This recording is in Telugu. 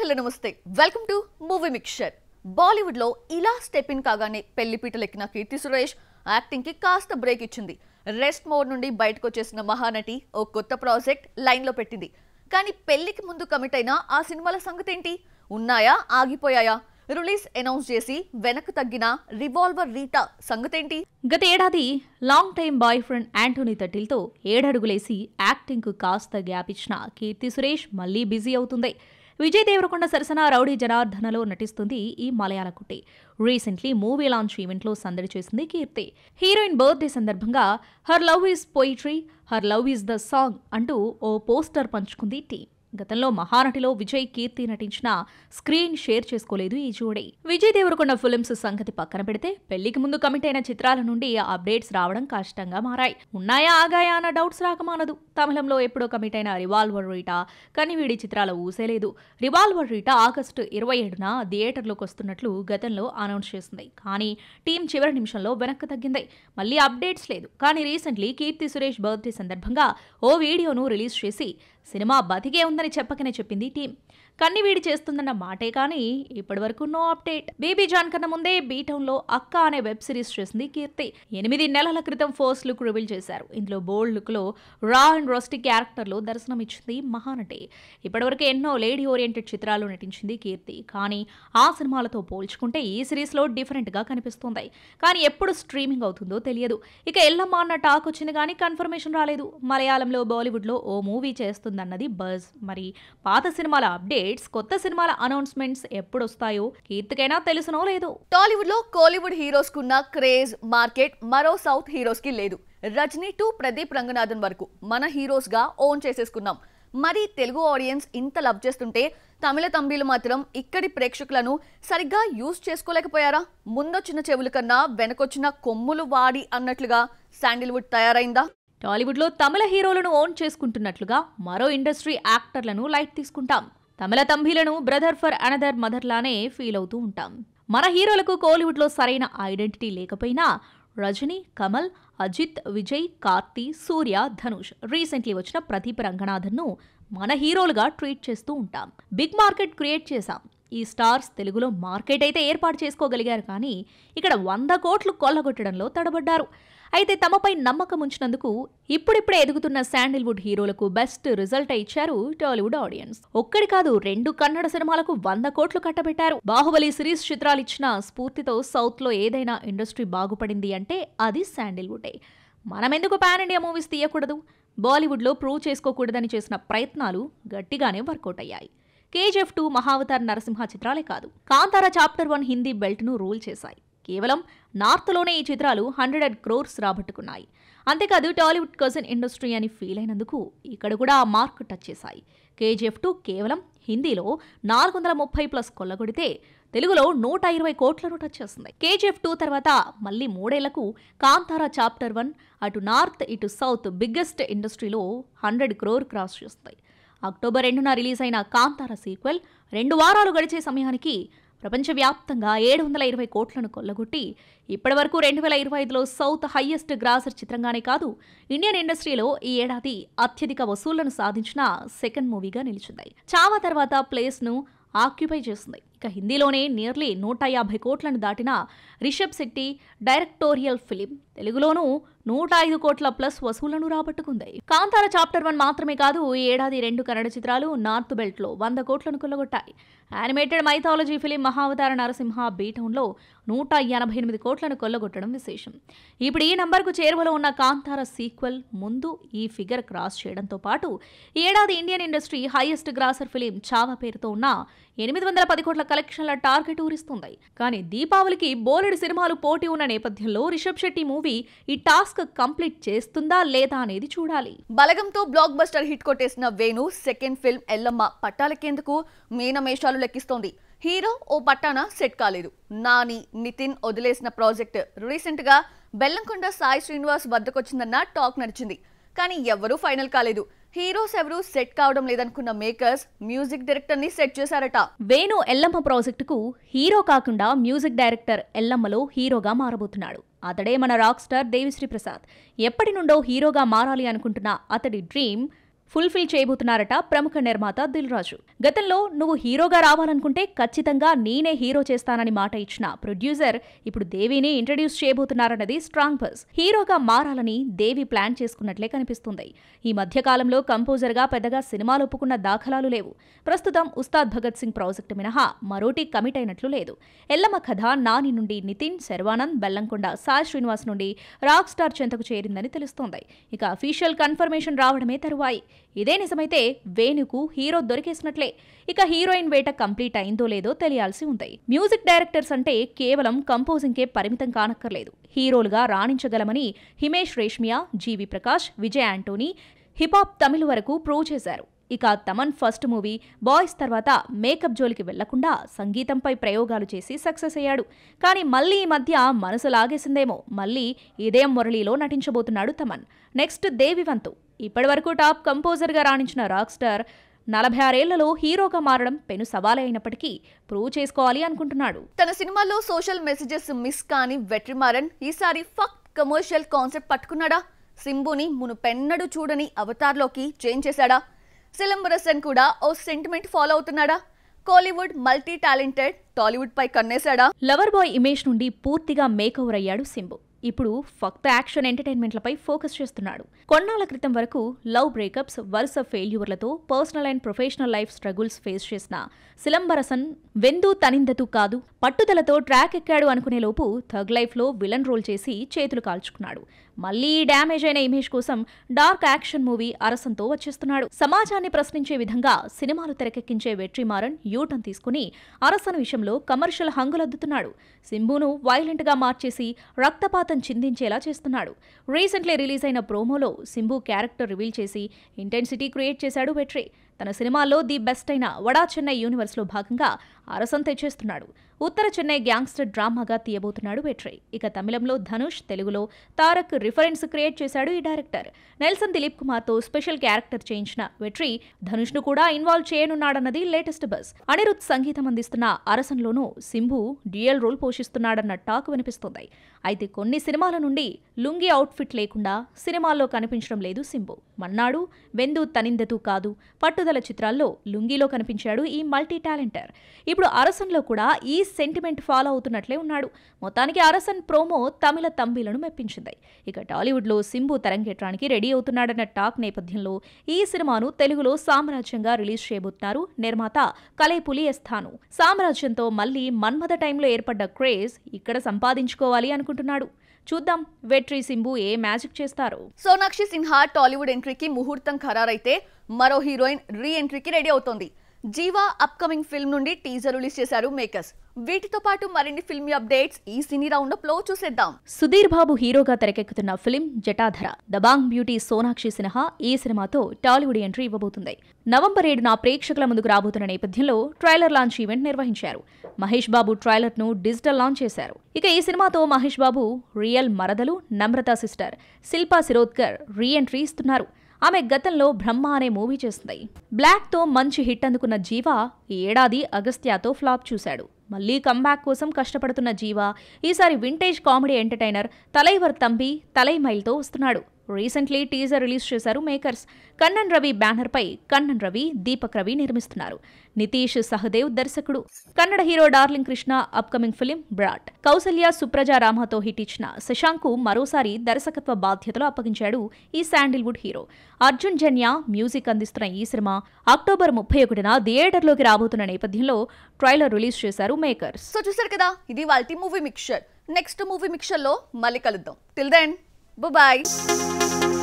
హలో నమస్తే welcome to movie mixture. Bollywood లో ఇలా స్టెప్ ఇన్ కాగానే పెళ్లిపీటలెక్కిన కీర్తి సురేష్ యాక్టింగ్ కి కాస్త బ్రేక్ ఇచ్చింది. రెస్ట్ మోడ్ నుండి బయటకు వచ్చేసిన మహానటి ఓ కొత్త ప్రాజెక్ట్ లైన్ లో పెట్టింది. కానీ పెళ్లికి ముందు కమిట్ అయిన ఆ సినిమాల సంగతి ఏంటి? ఉన్నాయా, ఆగిపోయాయా? రిలీజ్ అనౌన్స్ చేసి వెనక్కు తగ్గిన రివాల్వర్ రీటా సంగతేంటి? గత ఏడాది long time boy friend Antony తటిల్తో 7 అడుగులేసి యాక్టింగ్ కు కాస్త గ్యాప్ ఇచ్చిన కీర్తి సురేష్ మళ్లీ బిజీ అవుతుంది. విజయ్ దేవరకొండ సరసన రౌడీ జనార్దనలో నటిస్తుంది ఈ మలయాళ కుట్టి. రీసెంట్లీ మూవీ లాంచ్ ఈవెంట్లో సందడి చేసింది కీర్తి. హీరోయిన్ బర్త్డే సందర్భంగా her love is poetry, her love is the song అంటూ ఓ పోస్టర్ పంచుకుంది టీం. గతంలో మహానటిలో విజయ్ కీర్తి నటించిన స్క్రీన్ షేర్ చేసుకోలేదు ఈ జోడీ. విజయ్ దేవరకొండ ఫిల్మ్స్ సంగతి పక్కన పెడితే పెళ్లికి ముందు కమిట్ అయిన చిత్రాల నుండి అప్డేట్స్ రావడం కష్టంగా మారాయి. ఉన్నాయా, ఆగాయా అన్న డౌట్స్ రాకమానదు. తమిళంలో ఎప్పుడో కమిట్ అయిన రివాల్వర్ రీటా కనివీడి చిత్రాల ఊసేలేదు. రివాల్వర్ రీటా ఆగస్టు 27న థియేటర్లోకి వస్తున్నట్లు గతంలో అనౌన్స్ చేసింది. కానీ టీం చివరి నిమిషంలో వెనక్కి తగ్గింది. మళ్లీ అప్డేట్స్ లేదు. కానీ రీసెంట్లీ కీర్తి సురేష్ బర్త్డే సందర్భంగా ఓ వీడియోను రిలీజ్ చేసి సినిమా బతికే ఉందని చెప్పకనే చెప్పింది టీం. కన్నివీడి చేస్తుందన్న మాటే కానీ ఇప్పటివరకు నో అప్డేట్. బేబీ జాన్ కన్నా ముందే బీటౌన్లో అక్క అనే వెబ్ సిరీస్ చేసింది కీర్తి. 8 నెలల క్రితం ఫస్ట్ లుక్ రివీల్ చేశారు. ఇందులో బోల్డ్ లుక్ లో రా అండ్ రస్టిక్ క్యారెక్టర్లో దర్శనమిచ్చింది మహానటి. ఇప్పటివరకు ఎన్నో లేడీ ఓరియంటెడ్ చిత్రాల్లో నటించింది కీర్తి. కానీ ఆ సినిమాలతో పోల్చుకుంటే ఈ సిరీస్ లో డిఫరెంట్ గా కనిపిస్తుంది. కానీ ఎప్పుడు స్ట్రీమింగ్ అవుతుందో తెలియదు. ఇక ఎల్లమ్మ అన్న టాక్ వచ్చింది కానీ కన్ఫర్మేషన్ రాలేదు. మలయాళంలో బాలీవుడ్ లో ఓ మూవీ చేస్తుందన్నది బజ్. మరి పాత సినిమాల అప్డేట్, కొత్త సినిమాల అనౌన్స్మెంట్స్ ఎప్పుడొస్తాయో కీర్తికైనా తెలుసునో లేదు. టాలీవుడ్ లో కోలీవుడ్ హీరోస్ కున్న క్రేజ్ మార్కెట్ మరో సౌత్ హీరోస్ కి లేదు. రజనీ టు ప్రదీప్ రంగనాథన్ వరకు మన హీరోస్ గా ఓన్ చేసేసుకున్నాం. మరి తెలుగు ఆడియన్స్ ఇంత లవ్ చేస్తుంటే తమిళ తంబీలు మాత్రం ఇక్కడి ప్రేక్షకులను సరిగ్గా యూజ్ చేసుకోలేకపోయారా? ముందొచ్చిన చెవుల కన్నా వెనకొచ్చిన కొమ్ములు వాడి అన్నట్లుగా శాండిల్వుడ్ తయారైందా? టాలీవుడ్ లో తమిళ హీరోలను ఓన్ చేసుకుంటున్నట్లుగా మరో ఇండస్ట్రీ యాక్టర్లను లైట్ తీసుకుంటాం. తమిళ తంబీలను బ్రదర్ ఫర్ అనదర్ మదర్ లానే ఫీల్ అవుతూ ఉంటాం. మన హీరోలకు కోలీవుడ్ లో సరైన ఐడెంటిటీ లేకపోయినా రజనీ, కమల్, అజిత్, విజయ్, కార్తీ, సూర్య, ధనుష్, రీసెంట్లీ వచ్చిన ప్రదీప్ రంగనాథన్ ను మన హీరోలుగా ట్రీట్ చేస్తూ ఉంటాం. బిగ్ మార్కెట్ క్రియేట్ చేశాం. ఈ స్టార్స్ తెలుగులో మార్కెట్ అయితే ఏర్పాటు చేసుకోగలిగారు కానీ ఇక్కడ 100 కోట్లు కొల్లగొట్టడంలో తడబడ్డారు. అయితే తమపై నమ్మకం ఉంచినందుకు ఇప్పుడిప్పుడే ఎదుగుతున్న శాండిల్వుడ్ హీరోలకు బెస్ట్ రిజల్ట్ ఇచ్చారు టాలీవుడ్ ఆడియన్స్. ఒక్కడి కాదు, 2 కన్నడ సినిమాలకు 100 కోట్లు కట్టబెట్టారు. బాహుబలి సిరీస్ చిత్రాలు ఇచ్చిన స్ఫూర్తితో సౌత్ లో ఏదైనా ఇండస్ట్రీ బాగుపడింది అంటే అది శాండిల్వుడే. మనమెందుకు పాన్ ఇండియా మూవీస్ తీయకూడదు? బాలీవుడ్ లో ప్రూవ్ చేసుకోకూడదని చేసిన ప్రయత్నాలు గట్టిగానే వర్కౌట్ అయ్యాయి. KGF 2, మహావతార్ నరసింహ చిత్రాలే కాదు, కాంతారా చాప్టర్ 1 హిందీ బెల్ట్ ను రూల్ చేశాయి. కేవలం నార్త్లోనే ఈ చిత్రాలు 100 crores రాబట్టుకున్నాయి. అంతేకాదు టాలీవుడ్ కజిన్ ఇండస్ట్రీ అని ఫీల్ అయినందుకు ఇక్కడ కూడా ఆ మార్క్ టచ్ చేశాయి. KGF 2 కేవలం హిందీలో 430+ కొల్లగొడితే తెలుగులో 120 కోట్లను టచ్ చేస్తుంది. KGF 2 తర్వాత మళ్ళీ 3 ఏళ్లకు కాంతారా చాప్టర్ 1 అటు నార్త్ ఇటు సౌత్ బిగ్గెస్ట్ ఇండస్ట్రీలో 100 crore క్రాస్ చేస్తుంది. అక్టోబర్ 2న రిలీజ్ అయిన కాంతారా సీక్వెల్ 2 వారాలు గడిచే సమయానికి ప్రపంచవ్యాప్తంగా 720 కోట్లను కొల్లగొట్టి ఇప్పటివరకు 2025లో సౌత్ హైయెస్ట్ గ్రాసర్ చిత్రంగానే కాదు, ఇండియన్ ఇండస్ట్రీలో ఈ ఏడాది అత్యధిక వసూళ్లను సాధించిన సెకండ్ మూవీగా నిలిచింది. చావా తర్వాత ప్లేస్ ను ఆక్యుపై చేస్తుంది. ఇక హిందీలోనే నియర్లీ 150 కోట్లను దాటిన రిషబ్ శెట్టి డైరెక్టోరియల్ ఫిలిం తెలుగులోనూ 105 కోట్ల ప్లస్ వసూళ్లను రాబట్టుకుంది. కాంతారా చాప్టర్ 1 మాత్రమే కాదు, ఈ ఏడాది 2 కన్నడ చిత్రాలు నార్త్ బెల్ట్ లో 100 కోట్లను కొల్లగొట్టాయి. Animated mythology film Mahavatar Narsimha బీటౌన్లో 188 కోట్లను కొల్లగొట్టడం విశేషం. ఇప్పుడు ఈ నంబర్కు చేరువలో ఉన్న కాంతారా సీక్వెల్ ముందు ఈ ఫిగర్ క్రాస్ చేయడంతో పాటు ఈ ఏడాది Indian industry highest grosser film Chhaava పేరుతో ఉన్న 810 కోట్ల కలెక్షన్ల టార్గెట్ ఊరిస్తుంది. కానీ దీపావళికి బోలెడు సినిమాలు పోటీ ఉన్న నేపథ్యంలో రిషబ్ శెట్టి మూవీ ఈ టాస్క్ కంప్లీట్ చేస్తుందా లేదా అనేది చూడాలి. బలగంతో బ్లాక్ బస్టర్ హిట్ కొట్టేసిన వేణు సెకండ్ ఫిల్మ్ ఎల్లమ్మ పట్టాలకేందుకు మీనమేషాలు లెక్కిస్తోంది. హీరో ఓ పట్టాన సెట్ కాలేదు. నాని, నితిన్ వదిలేసిన ప్రాజెక్ట్ రీసెంట్ గా బెల్లంకొండ సాయి శ్రీనివాస్ వద్దకొచ్చిందన్న టాక్ నడిచింది. కానీ ఎవరూ ఫైనల్ కాలేదు. హీరోస్ ఎవరూ సెట్ కావడం లేదనుకున్న మేకర్స్ మ్యూజిక్ డైరెక్టర్ ని సెట్ చేశారట. వేణు ఎల్లమ్మ ప్రాజెక్టుకు హీరో కాకుండా మ్యూజిక్ డైరెక్టర్ ఎల్లమ్మలో హీరోగా మారబోతున్నాడు. అతడే మన రాక్ స్టార్ దేవిశ్రీ ప్రసాద్. ఎప్పటి నుండో హీరోగా మారాలి అనుకుంటున్న అతడి డ్రీమ్ ఫుల్ఫిల్ చేయబోతున్నారట ప్రముఖ నిర్మాత దిల్ రాజు. గతంలో నువ్వు హీరోగా రావాలనుకుంటే ఖచ్చితంగా నేనే హీరో చేస్తానని మాట ఇచ్చిన ప్రొడ్యూసర్ ఇప్పుడు దేవిని ఇంట్రడ్యూస్ చేయబోతున్నారన్నది స్ట్రాంగ్ బజ్. హీరోగా మారాలని దేవి ప్లాన్ చేసుకున్నట్లే కనిపిస్తుంది. ఈ మధ్యకాలంలో కంపోజర్గా పెద్దగా సినిమాలు ఒప్పుకున్న దాఖలాలు లేవు. ప్రస్తుతం ఉస్తాద్ భగత్ సింగ్ ప్రాజెక్టు మినహా మరోటి కమిట్ అయినట్లు లేదు. ఎల్లమ్మ కథ నాని నుండి నితిన్, శర్వానంద్, బెల్లంకొండ సాయి శ్రీనివాస్ నుండి రాక్ స్టార్ చెంతకు చేరిందని తెలుస్తోంది. ఇక అఫీషియల్ కన్ఫర్మేషన్ రావడమే తరువాయి. ఇదే నిజమైతే వేణుకు హీరో దొరికేసినట్లే. ఇక హీరోయిన్ వేట కంప్లీట్ అయిందో లేదో తెలియాల్సి ఉంది. మ్యూజిక్ డైరెక్టర్స్ అంటే కేవలం కంపోజింగ్కే పరిమితం కానక్కర్లేదు. హీరోలుగా రాణించగలమని హిమేష్ రేష్మియా, జీవి ప్రకాష్, విజయ్ యాంటోనీ హిపాప్ తమిళ వరకు ప్రూవ్ చేశారు. ఇక తమన్ ఫస్ట్ మూవీ బాయ్స్ తర్వాత మేకప్ జోలికి వెళ్లకుండా సంగీతంపై ప్రయోగాలు చేసి సక్సెస్ అయ్యాడు. కానీ మళ్లీ ఈ మధ్య మనసు లాగేసిందేమో మళ్లీ ఇదే మురళీలో నటించబోతున్నాడు తమన్. నెక్స్ట్ దేవి వంతు. ఇప్పటివరకు టాప్ కంపోజర్గా రాణించిన రాక్ స్టార్ 46 ఏళ్లలో హీరోగా మారడం పెను సవాలే అయినప్పటికీ ప్రూవ్ చేసుకోవాలి అనుకుంటున్నాడు. తన సినిమాల్లో సోషల్ మెసేజెస్ మిస్ కాని వెట్రిమారన్ ఈసారి ఫక్ కమర్షియల్ కాన్సెప్ట్ పట్టుకున్నాడా? సింబుని మునుపెన్నడూ చూడని అవతార్లోకి చేంజ్ చేశాడా? సిలంబరసన్ కూడా ఓ సెంటిమెంట్ ఫాలో అవుతున్నాడా? కోలీవుడ్ మల్టీ టాలెంటెడ్ టాలీవుడ్ పై కన్నేశాడా? లవర్ బాయ్ ఇమేజ్ నుండి పూర్తిగా మేకఓవర్ అయ్యాడు సింబు. ఇప్పుడు ఫక్త యాక్షన్ ఎంటర్టైన్మెంట్లపై ఫోకస్ చేస్తున్నాడు. కొన్నాళ్ల క్రితం వరకు లవ్ బ్రేకప్స్, వరుస ఫెయిల్యూర్లతో personal and professional life struggles face చేసిన సిలంబరసన్ వెందు తనిందతు కాదు పట్టుదలతో ట్రాక్ ఎక్కాడు అనుకునే లోపు థగ్ లైఫ్లో విలన్ రోల్ చేసి చేతులు కాల్చుకున్నాడు. మళ్లీ డ్యామేజ్ అయిన ఇమేజ్ కోసం డార్క్ యాక్షన్ మూవీ అరసంతో వచ్చేస్తున్నాడు. సమాజాన్ని ప్రశ్నించే విధంగా సినిమాలు తెరకెక్కించే వెట్రిమారన్ యూటర్న్ తీసుకుని అరసన్ విషయంలో కమర్షియల్ హంగులద్దుతున్నాడు. సింబును వైలెంట్ గా మార్చేసి రక్తపాతం చిందించేలా చేస్తున్నాడు. రీసెంట్లీ రిలీజ్ అయిన ప్రోమోలో సింబు క్యారెక్టర్ రివీల్ చేసి ఇంటెన్సిటీ క్రియేట్ చేశాడు వెట్రి. తన సినిమాల్లో ది బెస్ట్ అయిన వడా చెన్నై యూనివర్స్లో భాగంగా అరసం తెచ్చేస్తున్నాడు. ఉత్తర చెన్నై గ్యాంగ్స్టర్ డ్రామాగా తీయబోతున్నాడు వెట్రి. ఇక తమిళంలో ధనుష్, తెలుగులో తారక్ రిఫరెన్స్ క్రియేట్ చేశాడు ఈ డైరెక్టర్. నెల్సన్ దిలీప్ కుమార్తో స్పెషల్ క్యారెక్టర్ చేయించిన వెట్రి ధనుష్ను కూడా ఇన్వాల్వ్ చేయనున్నాడన్నది లేటెస్ట్ బజ్. అనిరుద్ సంగీతం అందిస్తున్న అరసన్లోనూ సింబు డ్యూయల్ రోల్ పోషిస్తున్నాడన్న టాక్ వినిపిస్తోంది. అయితే కొన్ని సినిమాల నుండి లుంగి అవుట్ఫిట్ లేకుండా సినిమాల్లో కనిపించడం లేదు సింబు. మన్నాడు, వెందు తనిందెతు కాదు, పట్టుదల చిత్రాల్లో లుంగిలో కనిపించాడు ఈ మల్టీ టాలెంటర్. ఇప్పుడు అరసన్లో కూడా ఈ సెంటిమెంట్ ఫాలో అవుతున్నట్లే ఉన్నాడు. మొత్తానికి అరసన్ ప్రోమో తమిళ తంబిలను మెప్పించింది. ఇక టాలీవుడ్లో సింబు తరంగేట్రానికి రెడీ అవుతున్నాడన్న టాక్ నేపథ్యంలో ఈ సినిమాను తెలుగులో సామ్రాజ్యంగా రిలీజ్ చేయబోతున్నారు నిర్మాత కలైపులి ఎస్థాను. సామ్రాజ్యంతో మళ్లీ మన్మథ టైంలో ఏర్పడ్డ క్రేజ్ ఇక్కడ సంపాదించుకోవాలి అనుకుంటున్నాడు. చూద్దాం వెట్రి సింబు ఏ మ్యాజిక్ చేస్తారు. సోనాక్షి సిన్హా టాలీవుడ్ ఎంట్రీకి ముహూర్తం ఖరారైతే మరో హీరోయిన్ రీ ఎంట్రీకి రెడీ అవుతోంది. జీవా అప్కమింగ్ ఫిల్మ్ నుండి టీజర్ రిలీజ్ చేశారు మేకర్స్. వీటితో పాటు మరిన్ని ఫిల్మీ అప్డేట్స్ ఈ సినీ రౌండప్ లో చూసేద్దాం. సుధీర్ బాబు హీరోగా తెరకెక్కుతున్న ఫిల్మ్ జటాధర. దబాంగ్ బ్యూటీ సోనాక్షి సిన్హా ఈ సినిమాతో టాలీవుడ్ ఎంట్రీ ఇవ్వబోతుంది. నవంబర్ 7న ప్రేక్షకుల ముందుకు రాబోతున్న నేపథ్యంలో ట్రైలర్ లాంచ్ ఈవెంట్ నిర్వహించారు. మహేష్ బాబు ట్రైలర్ ను డిజిటల్ లాంచ్ చేశారు. ఇక ఈ సినిమాతో మహేష్ బాబు రియల్ మరదలు Namrata sister Shilpa Shirodkar re entry ఇస్తున్నారు. ఆమె గతంలో బ్రహ్మ అనే మూవీ చేస్తుంది. బ్లాక్తో మంచి హిట్ అందుకున్న జీవా ఈ ఏడాది అగస్త్యాతో ఫ్లాప్ చూశాడు. మళ్లీ కంబ్యాక్ కోసం కష్టపడుతున్న జీవా ఈసారి vintage comedy entertainer Thalaivar Thambi తలైమైల్తో వస్తున్నాడు. రీసెంట్లీ టీజర్ రిలీజ్ చేశారు మేకర్స్. కన్నన్ రవి బ్యానర్ పై కన్నన్ రవి, దీపక్ రవి నిర్మిస్తున్నారు. నితీష్ సహదేవ్ దర్శకుడు. Kannada hero Darling Krishna upcoming film Brat. Kousalya Supraja రామాతో హిట్ ఇచ్చిన శశాంక్ మరోసారి దర్శకత్వ బాధ్యతలు అప్పగించాడు ఈ శాండిల్వుడ్ హీరో. అర్జున్ జన్య మ్యూజిక్ అందిస్తున్న ఈ సినిమా అక్టోబర్ 31న థియేటర్లోకి రాబోతున్న నేపథ్యంలో ట్రైలర్ రిలీజ్ చేశారు మేకర్స్. సో చూసారు కదా, ఇది వాల్టి movie mixture. Next movie mixture లో మళ్ళీ కలుద్దాం. Till then bye bye.